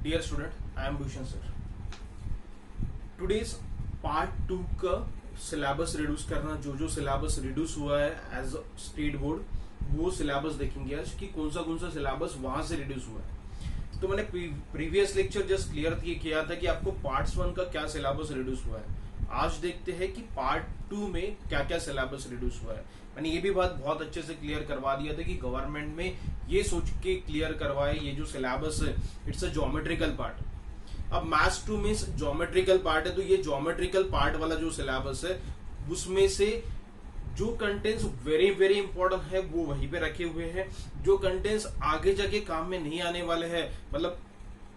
Dear student, I am Bhushan sir. Today's part 2 का syllabus reduce करना, जो सिलेबस रिड्यूस हुआ है एज स्टेट बोर्ड, वो सिलेबस देखेंगे आज कि कौन सा सिलेबस वहां से रिड्यूस हुआ है। तो मैंने प्रीवियस लेक्चर जस्ट क्लियर किया था कि आपको पार्ट 1 का क्या सिलेबस रिड्यूस हुआ है। आज देखते हैं कि पार्ट 2 में क्या क्या सिलेबस रिड्यूस हुआ है। मैंने ये भी बात बहुत अच्छे से क्लियर करवा दिया था कि गवर्नमेंट में ये सोच के क्लियर करवाए ये जो सिलेबस है इट्स अ ज्योमेट्रिकल पार्ट। अब मैथ्स 2 मींस ज्योमेट्रिकल पार्ट है, तो ये ज्योमेट्रिकल पार्ट वाला जो सिलेबस है उसमें से जो कंटेंट्स वेरी वेरी इंपॉर्टेंट है वो वहीं पे रखे हुए हैं। जो कंटेंट्स आगे जाके काम में नहीं आने वाले हैं, मतलब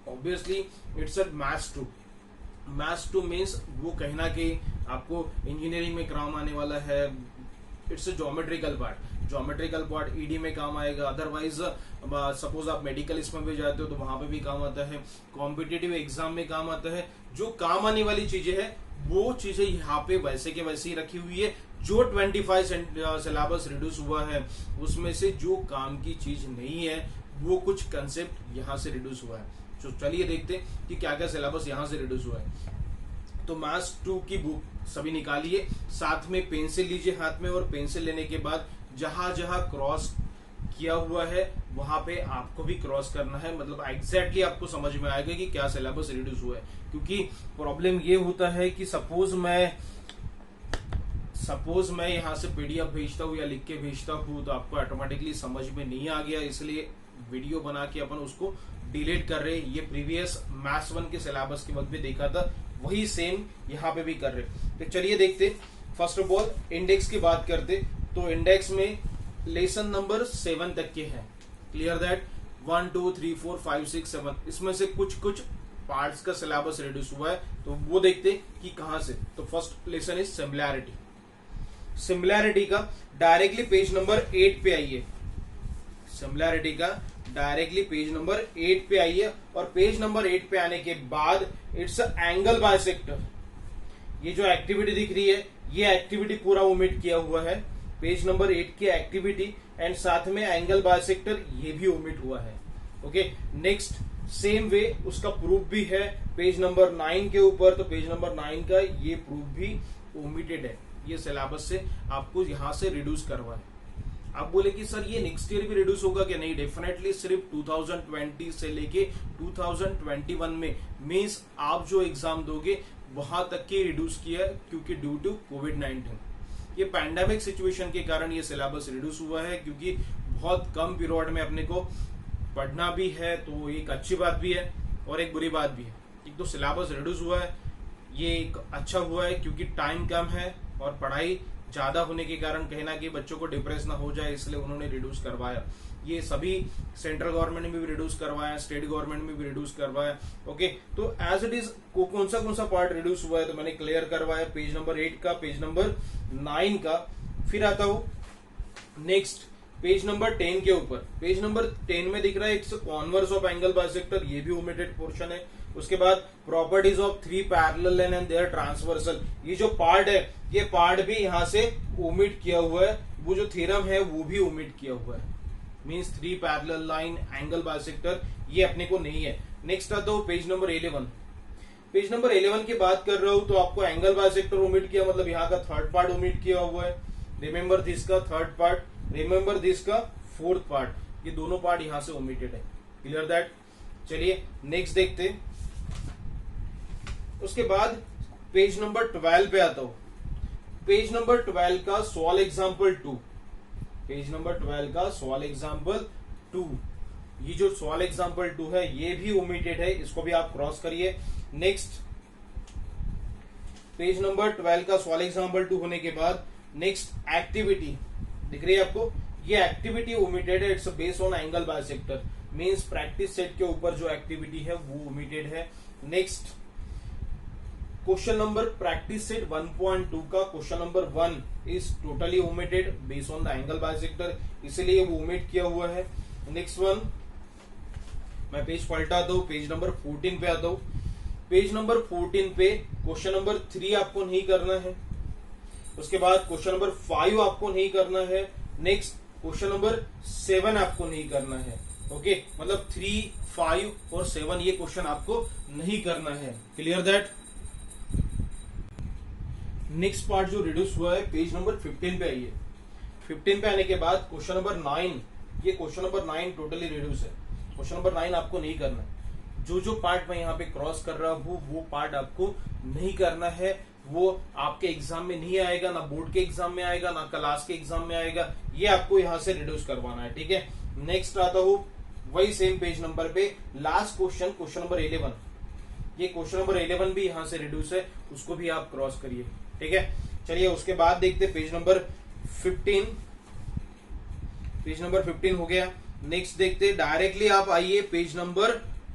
obviously it's a maths two means वो कहीं ना कहीं आपको इंजीनियरिंग में काम आने वाला है। It's a geometrical path ED में काम आएगा। अदरवाइज सपोज आप मेडिकल इसमें भी जाते हो तो वहां पे भी काम आता है, कॉम्पिटिटिव एग्जाम में काम आता है। जो काम आने वाली चीजें हैं वो चीजें यहाँ पे वैसे के वैसे ही रखी हुई है। जो 25 सिलेबस रिड्यूस हुआ है उसमें से जो काम की चीज नहीं है वो कुछ कंसेप्ट यहाँ से रिड्यूस हुआ है। तो चलिए देखते हैं कि क्या क्या सिलेबस यहाँ से रिड्यूस हुआ है। तो मैथ्स 2 की बुक सभी निकालिए, साथ में पेंसिल लीजिए हाथ में, और पेंसिल लेने के बाद जहां जहां क्रॉस किया हुआ है वहां पे आपको भी क्रॉस करना है। मतलब एग्जैक्टली आपको समझ में आएगा कि क्या सिलेबस रिड्यूस हुआ है। क्योंकि प्रॉब्लम ये होता है कि सपोज मैं यहाँ से पीडीएफ भेजता हूँ या लिख के भेजता हूँ तो आपको ऑटोमेटिकली समझ में नहीं आ गया, इसलिए वीडियो बना के अपन उसको डिलीट कर रहे। ये प्रीवियस मैथ्स 1 के सिलेबस के वक्त भी देखा था, वही सेम यहाँ पे भी कर रहे। तो चलिए देखते। फर्स्ट ऑफ ऑल इंडेक्स की बात करते, तो इंडेक्स में लेसन नंबर 7 तक के हैं। क्लियर दैट 1 2 3 4 5 6 7 इसमें से कुछ पार्ट्स का सिलेबस रिड्यूस हुआ है, तो वो देखते कि कहां से। तो फर्स्ट लेसन इज सिमिलैरिटी का डायरेक्टली पेज नंबर 8 पे आइए। सिमिलैरिटी का डायरेक्टली पेज नंबर 8 पे आइए, और पेज नंबर 8 पे आने के बाद इट्स एंगल बाइसेक्टर। ये जो एक्टिविटी दिख रही है ये एक्टिविटी पूरा ओमिट किया हुआ है, पेज नंबर 8 की एक्टिविटी, एंड साथ में एंगल बाइसेक्टर ये भी ओमिट हुआ है। ओके, नेक्स्ट सेम वे उसका प्रूफ भी है पेज नंबर 9 के ऊपर। तो पेज नंबर 9 का ये प्रूफ भी ओमिटेड है, ये सिलेबस से आपको यहां से रिड्यूस करवा है। आप बोले कि सर ये नेक्स्ट ईयर भी रिड्यूस होगा क्या? नहीं, डेफिनेटली सिर्फ 2020 से लेके 2021 में मींस आप जो एग्जाम दोगे वहां तक के रिड्यूस किया, क्योंकि ड्यू टू कोविड-19 ये पैंडेमिक सिचुएशन के कारण ये सिलेबस रिड्यूस हुआ है। क्योंकि बहुत कम पीरियड में अपने को पढ़ना भी है, तो एक अच्छी बात भी है और एक बुरी बात भी है। एक तो सिलेबस रिड्यूस हुआ है, ये एक अच्छा हुआ है क्योंकि टाइम कम है और पढ़ाई ज्यादा होने के कारण कहीं ना कहीं बच्चों को डिप्रेस ना हो जाए, इसलिए उन्होंने रिड्यूस करवाया। ये सभी सेंट्रल गवर्नमेंट ने भी रिड्यूस करवाया, स्टेट गवर्नमेंट में भी रिड्यूस करवाया। ओके, तो एज इट इज कौन सा पार्ट रिड्यूस हुआ है तो मैंने क्लियर करवाया, पेज नंबर 8 का, पेज नंबर 9 का। फिर आता हूं नेक्स्ट पेज नंबर 10 के ऊपर। पेज नंबर 10 में दिख रहा है it's converse of angle bisector, ये भी ओमिटेड पोर्शन है। उसके बाद properties of 3 parallel line and their transversal, ये जो पार्ट है ये पार्ट भी यहां से ओमिट किया हुआ है। वो जो थ्योरम है वो भी ओमिट किया हुआ है, means 3 parallel line angle bisector ये अपने को नहीं है। नेक्स्ट आता हूं पेज नंबर 11। पेज नंबर 11 की बात कर रहा हूं तो आपको एंगल बाइसेक्टर ओमिट किया, मतलब यहाँ का थर्ड पार्ट ओमिट किया हुआ है। रिमेंबर दिस का थर्ड पार्ट, रिमेंबर दिस का फोर्थ पार्ट, ये दोनों पार्ट यहां से ओमिटेड है। Clear that. चलिए नेक्स्ट देखते। उसके बाद पेज नंबर 12 पे आता हूं। पेज नंबर 12 का सॉल्व एग्जांपल 2, पेज नंबर 12 का सॉल्व एग्जांपल 2, ये जो सॉल्व एग्जांपल 2 है ये भी ओमिटेड है, इसको भी आप क्रॉस करिए। नेक्स्ट पेज नंबर 12 का सॉल्व एग्जांपल 2 होने के बाद नेक्स्ट एक्टिविटी दिख रही है आपको, ये एक्टिविटी ओमिटेड है। It's based on angle bisector, means practice set के ऊपर जो एक्टिविटी है वो ओमिटेड है। Next question number practice set 1.2 का question number 1 is totally omitted based on the angle bisector, इसलिए वो ओमिट किया हुआ है। नेक्स्ट वन मैं पेज पलटाता हूं, पेज नंबर 14 पे आता हूं। पेज नंबर 14 पे क्वेश्चन नंबर 3 आपको नहीं करना है। उसके बाद क्वेश्चन नंबर 5 आपको नहीं करना है। नेक्स्ट क्वेश्चन नंबर 7 आपको नहीं करना है। ओके मतलब 3, 5 और 7 ये क्वेश्चन आपको नहीं करना है। Clear that. नेक्स्ट पार्ट जो रिड्यूस हुआ है पेज नंबर 15 पे आइए। 15 पे आने के बाद क्वेश्चन नंबर 9, ये क्वेश्चन नंबर 9 टोटली रिड्यूस है। क्वेश्चन नंबर 9 आपको नहीं करना है। जो जो पार्ट मैं यहाँ पे क्रॉस कर रहा हूँ वो पार्ट आपको नहीं करना है। वो आपके एग्जाम में नहीं आएगा, ना बोर्ड के एग्जाम में आएगा, ना क्लास के एग्जाम में आएगा। ये आपको यहाँ से रिड्यूस करवाना है। ठीक है, नेक्स्ट आता हूँ वही सेम पेज नंबर पे लास्ट क्वेश्चन, क्वेश्चन नंबर 11। ये क्वेश्चन नंबर 11 भी यहाँ से रिड्यूस है, उसको भी आप क्रॉस करिए। ठीक है, चलिए उसके बाद देखते पेज नंबर 15। पेज नंबर 15 हो गया। नेक्स्ट देखते डायरेक्टली आप आइए पेज नंबर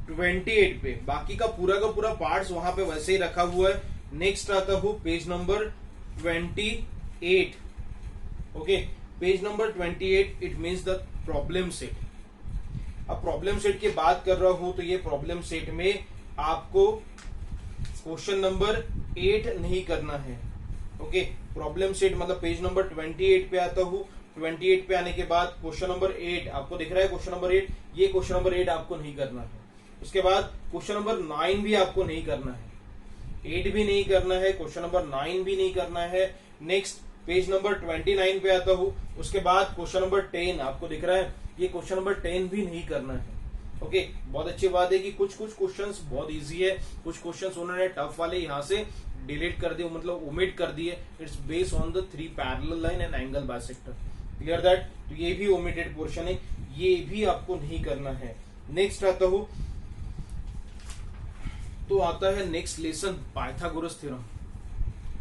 28 पे। बाकी का पूरा पार्ट्स वहां पे वैसे ही रखा हुआ है। नेक्स्ट आता हूं page number 28। Okay, page number 28 it means the problem set. अब प्रॉब्लम सेट की बात कर रहा हूं तो ये प्रॉब्लम सेट में आपको क्वेश्चन नंबर 8 नहीं करना है। ओके, प्रॉब्लम सेट मतलब पेज नंबर 28 पे आता हूं। 28 पे आने के बाद क्वेश्चन नंबर 8 आपको दिख रहा है, क्वेश्चन नंबर 8, ये क्वेश्चन नंबर 8 आपको नहीं करना है। उसके बाद क्वेश्चन नंबर 9 भी आपको नहीं करना है, 8 भी नहीं करना है, क्वेश्चन नंबर 9 भी नहीं करना है। नेक्स्ट पेज नंबर 29 पे आता हूं। उसके बाद क्वेश्चन नंबर 10 आपको दिख रहा है, ये क्वेश्चन नंबर 10 भी नहीं करना है। ओके, बहुत अच्छी बात है कि कुछ क्वेश्चंस बहुत इजी है, कुछ क्वेश्चंस उन्होंने टफ वाले यहाँ से डिलीट कर दिए, मतलब ओमिट कर दिए। It's based on the 3 parallel line and angle bisector. Clear that. तो ये भी ओमिटेड पोर्शन है, ये भी आपको नहीं करना है। नेक्स्ट आता हूं तो आता है नेक्स्ट लेसन पाइथागोरस थ्योरम।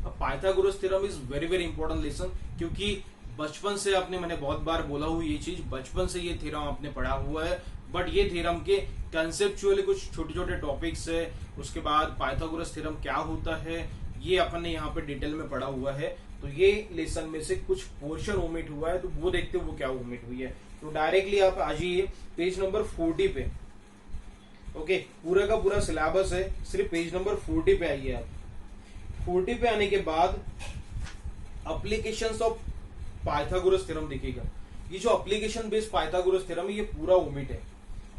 अब Pythagoras theorem is very very important lesson, क्योंकि बचपन से मैंने बहुत बार बोला हुआ ये चीज, बचपन से ये थ्योरम आपने पढ़ा हुआ है। बट ये थ्योरम के कंसेप्चुअली कुछ छोटे छोटे टॉपिक्स है। उसके बाद पाइथागोरस थ्योरम क्या होता है ये अपन ने यहाँ पे डिटेल में पढ़ा हुआ है। तो ये लेसन में से कुछ पोर्शन ओमिट हुआ है, तो वो देखते वो क्या ओमिट हुई है। तो डायरेक्टली आप आ जाइए पेज नंबर 40 पे। ओके, पूरा का पूरा सिलेबस है, सिर्फ पेज नंबर 40 पे आइए आप। 40 पे आने के बाद एप्लीकेशंस ऑफ पाइथागोरस थ्योरम दिखेगा। ये जो एप्लीकेशन बेस्ड पाइथागोरस थ्योरम है ये पूरा ओमिट है,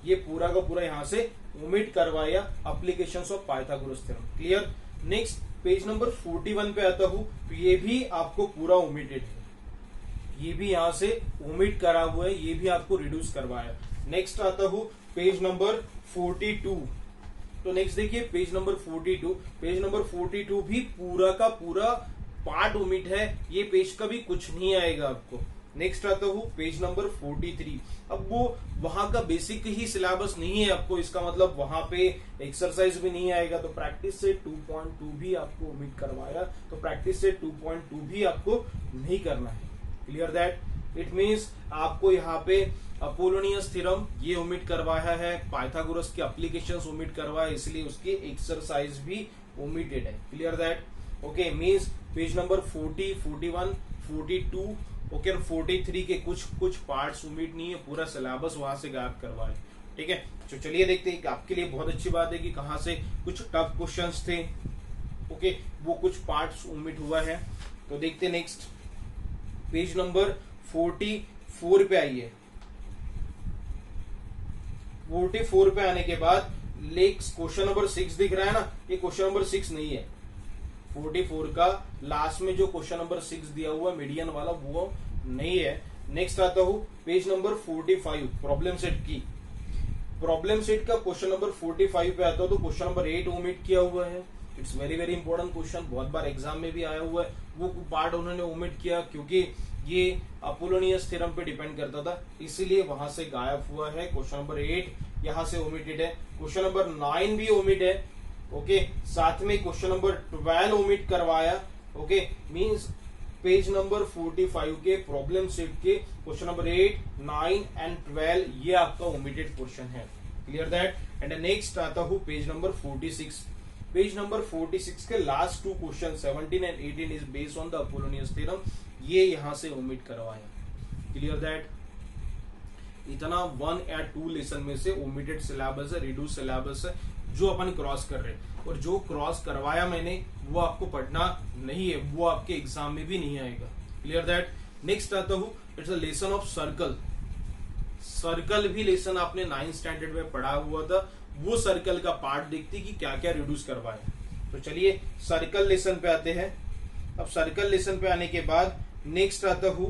ये पूरा का पूरा यहाँ से ओमिट करवाया applications of Pythagoras theorem. Clear. Next page number 41 पे आता हूं तो ये भी आपको पूरा ओमिटेड है, ये भी यहां से ओमिट करा हुआ है, ये भी आपको रिड्यूस करवाया। नेक्स्ट आता हूं पेज नंबर 42। तो नेक्स्ट देखिए पेज नंबर 42। पेज नंबर 42 भी पूरा का पूरा पार्ट ओमिट है, ये पेज का भी कुछ नहीं आएगा आपको। नेक्स्ट आता हूं पेज नंबर 43। अब वो वहां का बेसिक ही सिलेबस नहीं है आपको, इसका मतलब वहां पे एक्सरसाइज भी नहीं आएगा। तो प्रैक्टिस से 2.2 भी आपको ओमिट करवाया, तो प्रैक्टिस से 2.2 भी आपको नहीं करना है। Clear that. इट मींस आपको यहाँ पे अपोलोनियस थ्योरम ये ओमिट करवाया है, पाइथागोरस के एप्लीकेशंस ओमिट करवाया, इसलिए उसकी एक्सरसाइज भी ओमिटेड है। Clear that. Okay, means page number 40, 41, 42 okay, 43 के कुछ पार्ट्स ओमिट नहीं है, पूरा सिलेबस वहां से गायब करवाए। ठीक है, तो चलिए देखते हैं। आपके लिए बहुत अच्छी बात है कि कहां से कुछ टफ क्वेश्चंस थे। ओके, वो कुछ पार्ट्स ओमिट हुआ है। तो देखते नेक्स्ट पेज नंबर 44 पे आइए। 44 पे आने के बाद लेक्स क्वेश्चन नंबर 6 दिख रहा है ना, ये क्वेश्चन नंबर 6 नहीं है। 44 का लास्ट में जो क्वेश्चन नंबर 6 दिया हुआ मीडियन वाला वो नहीं है। नेक्स्ट आता हूं पेज नंबर 45 प्रॉब्लम सेट की। प्रॉब्लम सेट का क्वेश्चन नंबर 45 पे आता हूं तो क्वेश्चन नंबर 8 ओमिट किया हुआ है। It's very very important question, बहुत बार एग्जाम में भी आया हुआ है। वो पार्ट उन्होंने ओमिट किया क्योंकि ये अपोलोनियस थ्योरम पे डिपेंड करता था, इसीलिए वहां से गायब हुआ है। क्वेश्चन नंबर 8 यहां से ओमिटेड है। क्वेश्चन नंबर 9 भी ओमिट है। ओके, साथ में क्वेश्चन नंबर 12 ओमिट करवाया। ओके, मींस पेज नंबर 45 के प्रॉब्लम सेट के क्वेश्चन नंबर 8, 9 एंड 12 ये आपका ओमिटेड पोर्शन है। Clear that. एंड नेक्स्ट आता हूं पेज नंबर 46। पेज नंबर 46 के last 2 question 17 and 18 is based on the Apollonius theorem, ये यहां से ओमिट करवाया। Clear that. इतना 1 या 2 लेसन में से ओमिटेड सिलेबस है, रिड्यूस सिलेबस है जो अपन क्रॉस कर रहे हैं, और जो क्रॉस करवाया मैंने वो आपको पढ़ना नहीं है, वो आपके एग्जाम में भी नहीं आएगा। Clear that. नेक्स्ट आता हूं it's a lesson of circle. Circle भी लेसन आपने 9th स्टैंडर्ड में पढ़ा हुआ था, वो सर्कल का पार्ट देखते कि क्या क्या रिड्यूस करवाए। तो चलिए सर्कल लेसन पे आते हैं। अब सर्कल लेसन पे आने के बाद नेक्स्ट आता हूं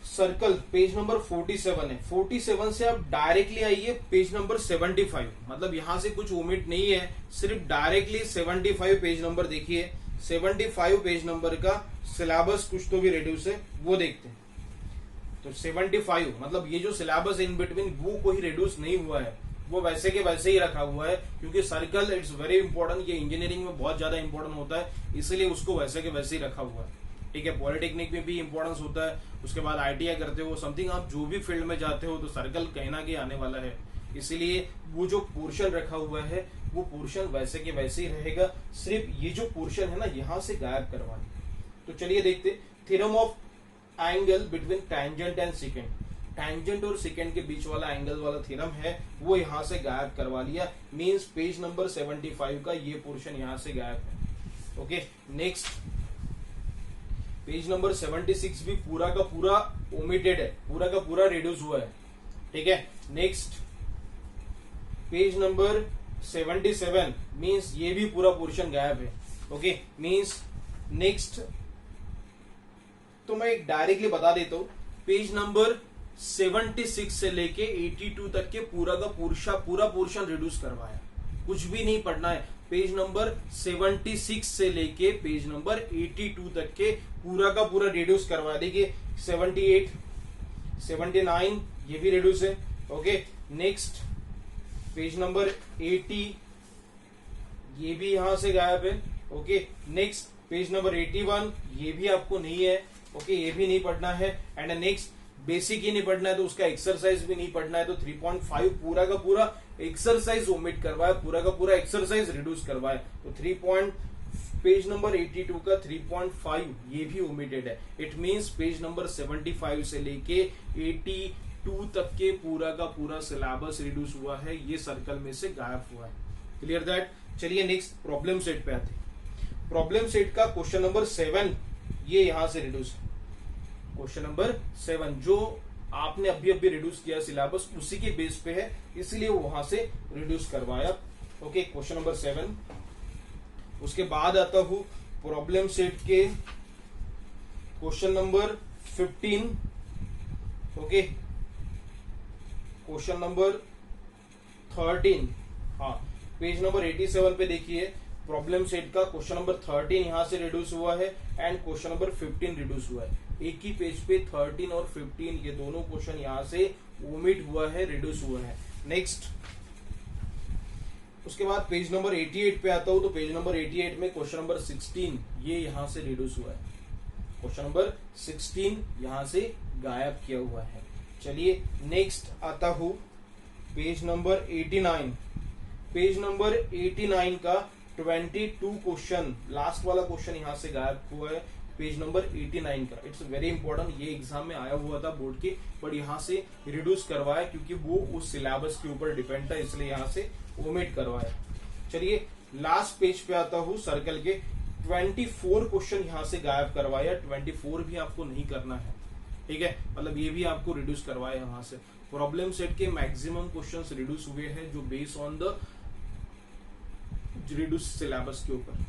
सर्कल, पेज नंबर 47 है। 47 से आप डायरेक्टली आइए पेज नंबर 75, मतलब यहां से कुछ ओमिट नहीं है, सिर्फ डायरेक्टली 75 पेज नंबर देखिए। 75 पेज नंबर का सिलेबस कुछ तो भी रिड्यूस है, वो देखते हैं। तो 75 मतलब ये जो सिलेबस इन बिटवीन वो कोई रिड्यूस नहीं हुआ है, वो वैसे के वैसे ही रखा हुआ है, क्योंकि सर्कल इट्स वेरी इंपॉर्टेंट, ये इंजीनियरिंग में बहुत ज्यादा इंपॉर्टेंट होता है, इसलिए उसको वैसे के वैसे ही रखा हुआ है। ठीक है, पॉलिटेक्निक में भी इंपॉर्टेंस होता है, उसके बाद आईटीआई करते हो, समथिंग आप जो भी फील्ड में जाते हो तो सर्कल कहीं ना कहीं आने वाला है, इसीलिए वो जो पोर्शन रखा हुआ है वो पोर्शन वैसे के वैसे ही रहेगा, सिर्फ ये जो पोर्शन है ना यहां से गायब करवाना। तो चलिए देखते, theorem of angle between tangent and second, tangent और सेकेंड के बीच वाला एंगल वाला थ्योरम है वो यहां से गायब करवा लिया, मींस पेज नंबर 75 का ये पोर्शन यहां से गायब है। ओके, नेक्स्ट पेज नंबर 76 भी पूरा का पूरा ओमिटेड है, पूरा का पूरा रिड्यूस हुआ है। ठीक है, नेक्स्ट पेज नंबर 77 मींस ये भी पूरा पोर्शन गायब है। ओके, मींस नेक्स्ट तो मैं एक डायरेक्टली बता देता हूं, पेज नंबर 76 से लेके 82 तक के पूरा का पूरा पोर्शन रिड्यूस करवाया, कुछ भी नहीं पढ़ना है। पेज नंबर 76 से लेके पेज नंबर 82 तक के पूरा का पूरा रिड्यूस करवाया। देखिए 78, 79 ये भी रिड्यूस है। ओके, नेक्स्ट पेज नंबर 80 ये भी यहां से गायब है। ओके, नेक्स्ट पेज नंबर 81 ये भी आपको नहीं है। ओके, ये भी नहीं पढ़ना है। एंड नेक्स्ट बेसिक ही नहीं पढ़ना है तो उसका एक्सरसाइज भी नहीं पढ़ना है, तो 3.5 पूरा का पूरा एक्सरसाइज ओमिट करवाया, पूरा का पूरा एक्सरसाइज रिड्यूस करवाया। तो पेज नंबर 82 का 3.5 ये भी ओमिटेड है। इट मींस पेज नंबर 75 से लेके 82 तक के पूरा का पूरा सिलेबस रिड्यूस हुआ है, ये सर्कल में से गायब हुआ है। Clear that. चलिए नेक्स्ट प्रॉब्लम सेट पे आते हैं। प्रॉब्लम सेट का क्वेश्चन नंबर 7 ये यहां से रिड्यूस है। क्वेश्चन नंबर 7 जो आपने अभी अभी रिड्यूस किया सिलेबस उसी के बेस पे है, इसलिए वहां से रिड्यूस करवाया। Okay, question number 7। उसके बाद आता हूं प्रॉब्लम सेट के question number 15। Okay, question number 13, हाँ पेज नंबर 87 पे देखिए, प्रॉब्लम सेट का क्वेश्चन नंबर 13 यहां से रिड्यूस हुआ है एंड क्वेश्चन नंबर 15 रिड्यूस हुआ है। एक ही पेज पे 13 और 15 ये दोनों क्वेश्चन यहां से ओमिट हुआ है, रिड्यूस हुआ है। नेक्स्ट उसके बाद पेज नंबर 88 पे आता हूं, तो पेज नंबर 88 में क्वेश्चन नंबर 16 ये यहां से रिड्यूस हुआ है। क्वेश्चन नंबर 16 यहां से गायब किया हुआ है। चलिए नेक्स्ट आता हूं पेज नंबर 89। पेज नंबर 89 का 22 क्वेश्चन, लास्ट वाला क्वेश्चन यहां से गायब हुआ है पेज नंबर 89 का। इट्स वेरी इंपॉर्टेंट, ये एग्जाम में आया हुआ था बोर्ड के, पर यहां से रिड्यूस करवाया क्योंकि वो उस सिलेबस के ऊपर डिपेंड था, इसलिए यहां से ओमिट करवाया। चलिए लास्ट पेज पे आता हूं, सर्कल के 24 क्वेश्चन यहां से गायब करवाया। 24 भी आपको नहीं करना है, ठीक है, मतलब ये भी आपको रिड्यूस करवाया वहां से। प्रॉब्लम सेट के मैक्सिमम क्वेश्चंस रिड्यूस हुए हैं जो based on the reduce syllabus के ऊपर,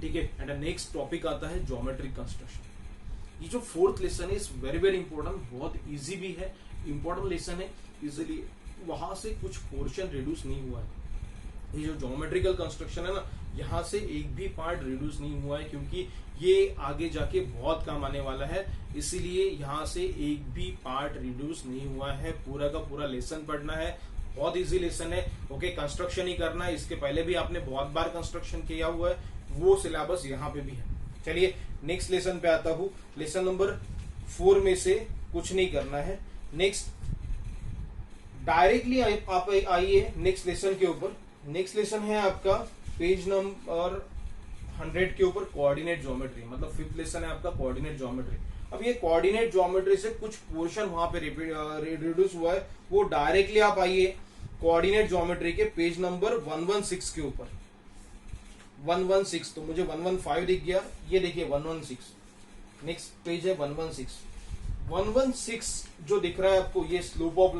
ठीक है। एंड नेक्स्ट टॉपिक आता है ज्योमेट्रिक कंस्ट्रक्शन। ये जो 4th लेसन है इज वेरी वेरी इंपॉर्टेंट, बहुत इजी भी है, इंपॉर्टेंट लेसन है, इजिली वहां से कुछ पोर्शन रिड्यूस नहीं हुआ है। ये जो ज्योमेट्रिकल कंस्ट्रक्शन है ना, यहाँ से एक भी पार्ट रिड्यूस नहीं हुआ है क्योंकि ये आगे जाके बहुत काम आने वाला है, इसीलिए यहाँ से एक भी पार्ट रिड्यूस नहीं हुआ है। पूरा का पूरा लेसन पढ़ना है, बहुत इजी लेसन है। ओके, कंस्ट्रक्शन ही करना है, इसके पहले भी आपने बहुत बार कंस्ट्रक्शन किया हुआ है, वो सिलेबस यहाँ पे भी है। चलिए नेक्स्ट लेसन पे आता हूँ। लेसन नंबर 4 में से कुछ नहीं करना है। नेक्स्ट डायरेक्टली आप आइए नेक्स्ट लेसन के ऊपर। नेक्स्ट लेसन है आपका पेज नंबर 100 के ऊपर कोऑर्डिनेट ज्योमेट्री, मतलब 5th लेसन है आपका कोऑर्डिनेट ज्योमेट्री। अब ये कोऑर्डिनेट ज्योमेट्री से कुछ पोर्शन वहां पे रिड्यूस हुआ है, वो डायरेक्टली आप आइए कोऑर्डिनेट ज्योमेट्री के पेज नंबर 116 के ऊपर। 116 तो मुझे 115 दिख गया, ये देखिए 116। नेक्स्ट पेज है 116। 116 जो दिख रहा है आपको, ये स्लोप ऑफ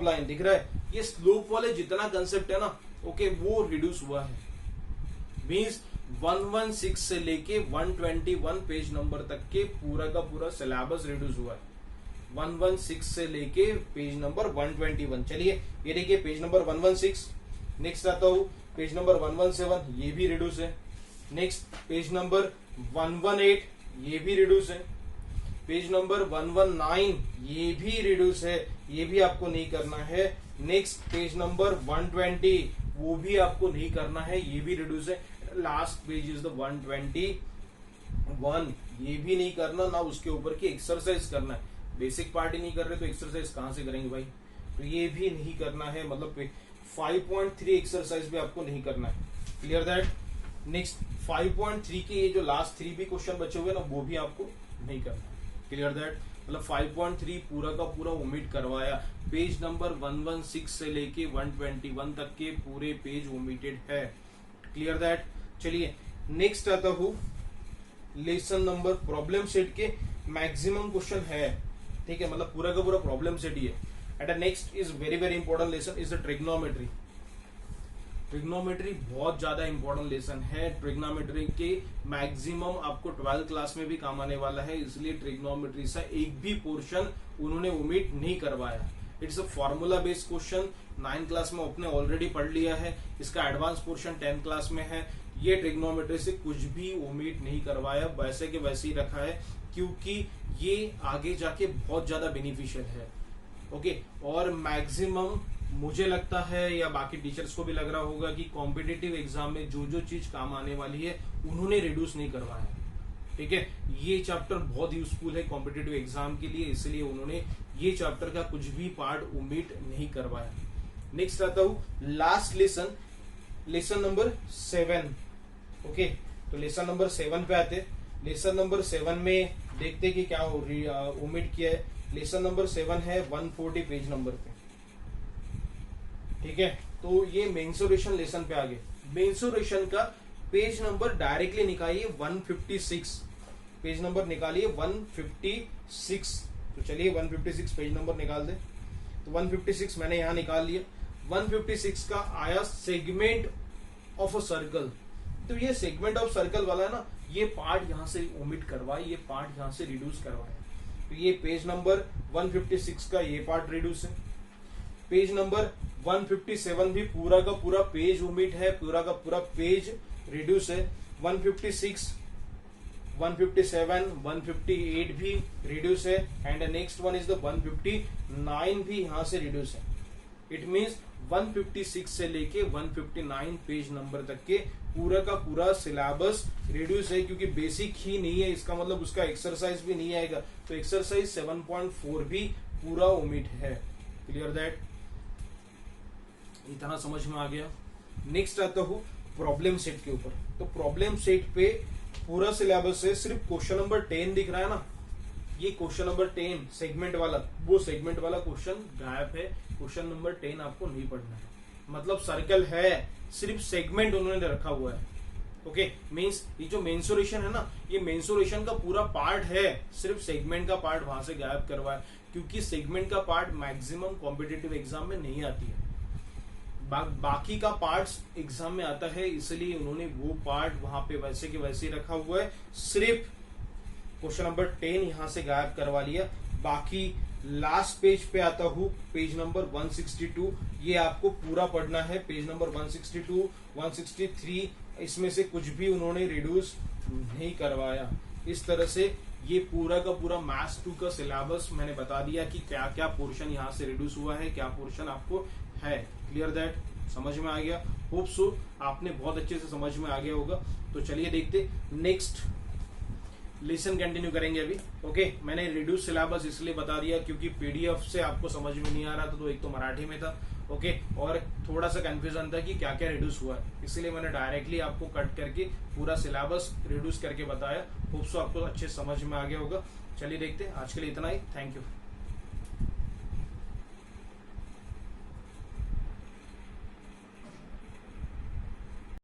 लाइन दिख रहा है, ये स्लोप वाले जितना कंसेप्ट है ना, ओके, वो रिड्यूस हुआ है। मींस 116 से लेके 121 पेज नंबर तक के पूरा का पूरा सिलेबस रिड्यूस हुआ है। 116 से लेके पेज नंबर 121। चलिए ये देखिए पेज नंबर 116। नेक्स्ट आता हूं पेज नंबर 117, ये भी रिड्यूस है। नेक्स्ट पेज नंबर 118, ये भी रिड्यूस है। पेज नंबर 119, ये भी रिड्यूस है, ये भी आपको नहीं करना है। नेक्स्ट पेज नंबर 120, वो भी आपको नहीं करना है, ये भी रिड्यूस है। लास्ट पेज इज द 121, ये भी नहीं करना ना, उसके ऊपर की एक्सरसाइज करना है। बेसिक पार्ट ही नहीं कर रहे तो एक्सरसाइज कहां से करेंगे भाई, तो ये भी नहीं करना है। मतलब 5.3 एक्सरसाइज भी आपको नहीं करना है। Clear that. नेक्स्ट 5.3 के ये जो लास्ट 3 भी क्वेश्चन बचे हुए ना, वो भी आपको नहीं करना है। Clear that. मतलब 5.3 पूरा का पूरा ओमिट करवाया। पेज नंबर 116 से लेके 121 तक के पूरे पेज ओमिटेड है। Clear that. चलिए नेक्स्ट आता हूं लेसन नंबर, प्रॉब्लम सेट के मैक्सिमम क्वेश्चन है, ठीक है, मतलब पूरा का पूरा प्रॉब्लम सेट ही है। And next is very very important lesson is the trigonometry. Trigonometry बहुत ज्यादा इंपॉर्टेंट लेसन है। ट्रिग्नोमेट्री के मैक्सिमम आपको 12th क्लास में भी काम आने वाला है, इसलिए ट्रिग्नोमेट्री से एक भी पोर्शन उन्होंने ओमिट नहीं करवाया। It's a formula based question. 9th class में आपने ऑलरेडी पढ़ लिया है, इसका एडवांस पोर्शन 10th क्लास में है। ये ट्रिग्नोमेट्री से कुछ भी ओमिट नहीं करवाया, वैसे के वैसे ही रखा है, क्योंकि ये आगे जाके बहुत ज्यादा बेनिफिशियल है। ओके, और मैक्सिमम मुझे लगता है या बाकी टीचर्स को भी लग रहा होगा कि कॉम्पिटिटिव एग्जाम में जो जो चीज काम आने वाली है उन्होंने रिड्यूस नहीं करवाया। ठीक है, ये चैप्टर बहुत यूजफुल है कॉम्पिटिटिव एग्जाम के लिए, इसलिए उन्होंने ये चैप्टर का कुछ भी पार्ट ओमिट नहीं करवाया। नेक्स्ट आता हूं last lesson, lesson number 7। Okay, तो लेसन नंबर 7 पे आते। लेसन नंबर 7 में देखते कि क्या ओमिट किया है। लेसन नंबर 7 है 140 पेज नंबर पे। ठीक है, तो ये मेंसुरेशन लेसन पे आ गए। मेंसुरेशन का पेज नंबर डायरेक्टली निकालिए 156, पेज नंबर निकालिए 156। तो चलिए 156 पेज नंबर निकाल दे। तो 156 मैंने यहां निकाल लिया। 156 का आया सेगमेंट ऑफ अ सर्कल। तो ये सेगमेंट ऑफ सर्कल वाला है ना, ये पार्ट यहां से ओमिट करवाए, ये पार्ट यहां से रिड्यूस करवाए। तो ये पेज नंबर 156 का ये पार्ट रिड्यूस है। पेज नंबर 157 भी पूरा का पूरा पेज ओमिट है, पूरा का पूरा पेज रिड्यूस है। 156, 157, 158 भी रिड्यूस है। And next one is the 159 भी यहां से रिड्यूस है। इट मींस 156 से लेके 159 पेज नंबर तक के पूरा का पूरा सिलेबस रिड्यूस है, क्योंकि बेसिक ही नहीं है, इसका मतलब उसका एक्सरसाइज भी नहीं आएगा। तो एक्सरसाइज 7.4 भी पूरा ओमिट है। क्लियर दैट, इतना समझ में आ गया। नेक्स्ट आता हूं प्रॉब्लम सेट के ऊपर। तो प्रॉब्लम सेट पे पूरा सिलेबस है, सिर्फ क्वेश्चन नंबर 10 दिख रहा है ना, ये क्वेश्चन नंबर 10 सेगमेंट वाला, वो सेगमेंट वाला क्वेश्चन गायब है। क्वेश्चन नंबर 10 आपको नहीं पढ़ना है। मतलब सर्कल है, सिर्फ सेगमेंट उन्होंने रखा हुआ है। ओके, मींस ये जो मेंसुरेशन है ना, ये मेंसुरेशन का पूरा पार्ट है, सिर्फ सेगमेंट का पार्ट वहां से गायब करवाया, क्योंकि सेगमेंट का पार्ट मैक्सिमम कॉम्पिटिटिव एग्जाम में नहीं आती है। बाकी का पार्ट्स एग्जाम में आता है, इसलिए उन्होंने वो पार्ट वहां पे वैसे के वैसे ही रखा हुआ है। सिर्फ क्वेश्चन नंबर 10 यहां से गायब करवा लिया। बाकी लास्ट पेज पे आता हूं, पेज नंबर 162, ये आपको पूरा पढ़ना है। पेज नंबर 162, 163, इसमें से कुछ भी उन्होंने रिड्यूस नहीं करवाया। इस तरह से ये पूरा का पूरा मैथ्स 2 का सिलेबस मैंने बता दिया कि क्या क्या पोर्शन यहाँ से रिड्यूस हुआ है, क्या पोर्शन आपको है। क्लियर दैट, समझ में आ गया। होप सो आपने बहुत अच्छे से समझ में आ गया होगा। तो चलिए देखते नेक्स्ट लेसन कंटिन्यू करेंगे अभी। ओके, मैंने रिड्यूस सिलेबस इसलिए बता दिया क्योंकि पीडीएफ से आपको समझ में नहीं आ रहा था, तो एक तो मराठी में था, ओके, और थोड़ा सा कंफ्यूजन था कि क्या क्या रिड्यूस हुआ है, इसलिए मैंने डायरेक्टली आपको कट करके पूरा सिलेबस रिड्यूस करके बताया। होप सो आपको अच्छे समझ में आ गया होगा। चलिए देखते हैं, आज के लिए इतना ही। Thank you.